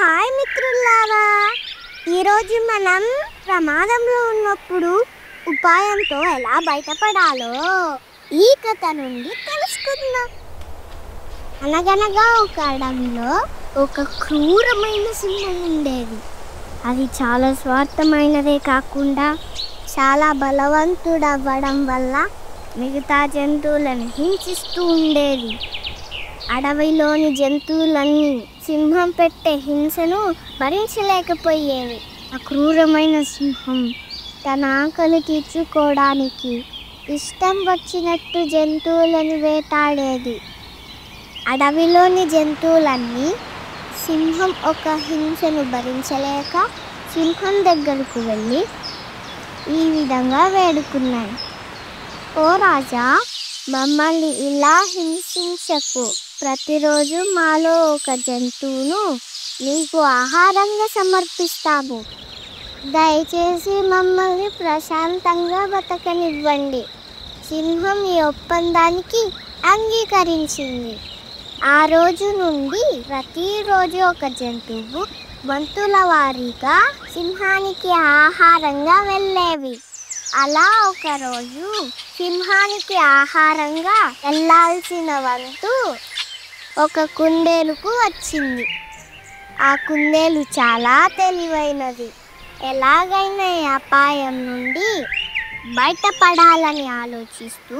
Hi మిత్రులారా, ఈరోజు మనం ప్రమాదంలో ఉన్నప్పుడు ఉపాయంతో ఎలా బయటపడాలో ఈ కథ నుండి తెలుసుకుందాం. అనగనగా ఒక అడవిలో ఒక క్రూరమైన సింహం ఉండేది. అది చాలా స్వార్థమైనదే కాకుండా చాలా బలవంతుడవ్వడం వల్ల మిగతా జంతువులను హింసిస్తూ ఉండేది. అడవిలోని జంతువులన్నీ సింహం పెట్టే హింసను భరించలేకపోయేవి. ఆ క్రూరమైన సింహం తన ఆకలి తీర్చుకోవడానికి ఇష్టం వచ్చినట్టు జంతువులను వేటాడేది. అడవిలోని జంతువులన్నీ సింహం ఒక హింసను భరించలేక సింహం దగ్గరకు వెళ్ళి ఈ విధంగా వేడుకున్నాయి. ఓ రాజా, మమ్మల్ని ఇలా హింసించకు. ప్రతిరోజు మాలో ఒక జంతువును నీకు ఆహారంగా సమర్పిస్తాము. దయచేసి మమ్మల్ని ప్రశాంతంగా బతకనివ్వండి. సింహం ఈ ఒప్పందానికి అంగీకరించింది. ఆ రోజు నుండి ప్రతిరోజు ఒక జంతువు వంతుల వారీగా సింహానికి ఆహారంగా వెళ్ళేవి. అలా ఒకరోజు సింహానికి ఆహారంగా వెళ్ళాల్సిన వంతు ఒక కుందేలుకు వచ్చింది. ఆ కుందేలు చాలా తెలివైనది. ఎలాగైనా ఈ అపాయం నుండి బయటపడాలని ఆలోచిస్తూ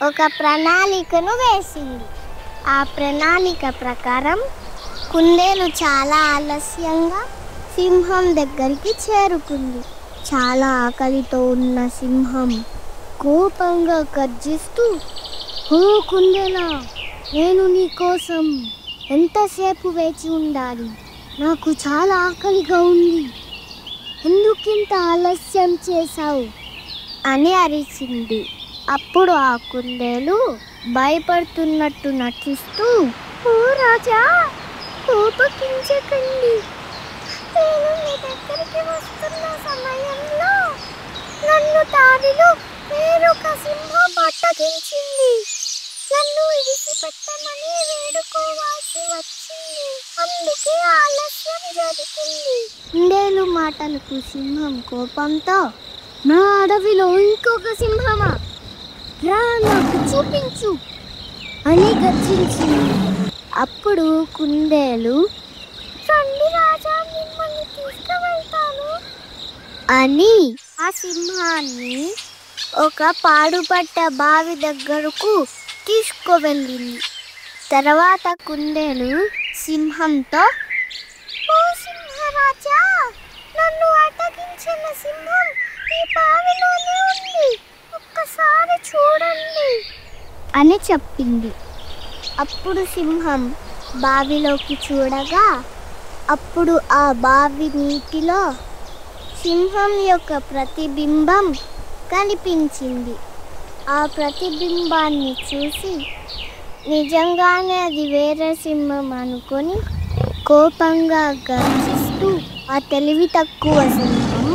ఒక ప్రణాళికను వేసింది. ఆ ప్రణాళిక ప్రకారం కుందేలు చాలా ఆలస్యంగా సింహం దగ్గరికి చేరుకుంది. చాలా ఆకలితో ఉన్న సింహం కోపంగా గర్జిస్తూ, ఓ కుందేలా, నేను నీ కోసం ఎంతసేపు వేచి ఉండాలి? నాకు చాలా ఆకలిగా ఉంది. ఎందుకింత ఆలస్యం చేశావు అని అరిచింది. అప్పుడు ఆ కుందేలు భయపడుతున్నట్టు నటిస్తూ, ఓ రాజా, కోపగించకండి. నేను మీ దగ్గరికి వస్తున్న సమయంలో నన్ను దారిలో వేరొక సింహం అడ్డగించింది. నన్ను విడిచిపెట్టమని వేడుకోవాల్సి వచ్చింది. అందుకే ఆలస్యం జరిగింది. కుందేలు మాటలకు సింహం కోపంతో, నా అడవిలో ఇంకొక సింహమా? రా, నాకు చూపించు అని గర్జించింది. అప్పుడు కుందేలు, రండి రాజా, మిమ్మల్ని తీసుకువెళ్తాను అని ఆ సింహాన్ని ఒక పాడుపడ్డ బావి దగ్గరకు తీసుకువెళ్ళింది. తర్వాత కుందేలు సింహంతో, ఓ సింహరాజా, నన్ను అడ్డగించిన సింహం ఈ బావిలోనే ఉంది, ఒక్కసారి చూడండి అని చెప్పింది. అప్పుడు సింహం బావిలోకి చూడగా అప్పుడు ఆ బావి నీటిలో సింహం యొక్క ప్రతిబింబం కనిపించింది. ఆ ప్రతిబింబాన్ని చూసి నిజంగానే అది వేరే సింహం అనుకొని కోపంగా గర్జిస్తూ ఆ తెలివి తక్కువ సింహం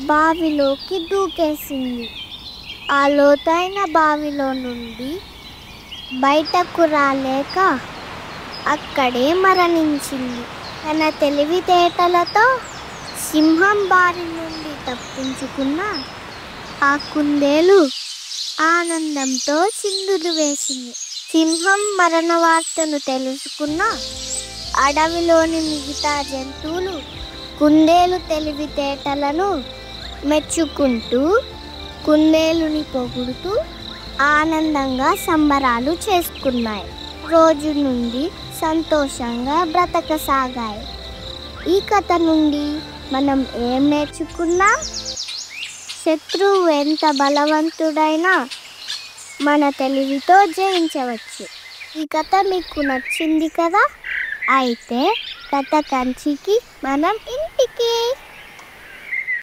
బావిలోకి దూకేసింది. ఆ లోతైన బావిలో నుండి బయటకు రాలేక అక్కడే మరణించింది. తన తెలివితేటలతో సింహం బారి నుండి తప్పించుకున్న ఆ కుందేలు ఆనందంతో చిందులు వేసింది. సింహం మరణ వార్తను తెలుసుకున్న అడవిలోని మిగతా జంతువులు కుందేలు తెలివితేటలను మెచ్చుకుంటూ కుందేలుని పొగుడుతూ ఆనందంగా సంబరాలు చేసుకున్నాయి. రోజు నుండి సంతోషంగా బ్రతకసాగాయి. ఈ కథ నుండి మనం ఏం నేర్చుకున్నాం? శత్రువు ఎంత బలవంతుడైనా మన తెలివితో జయించవచ్చు. ఈ కథ మీకు నచ్చింది కదా? అయితే కథ కంచికి మనం ఇంటికి.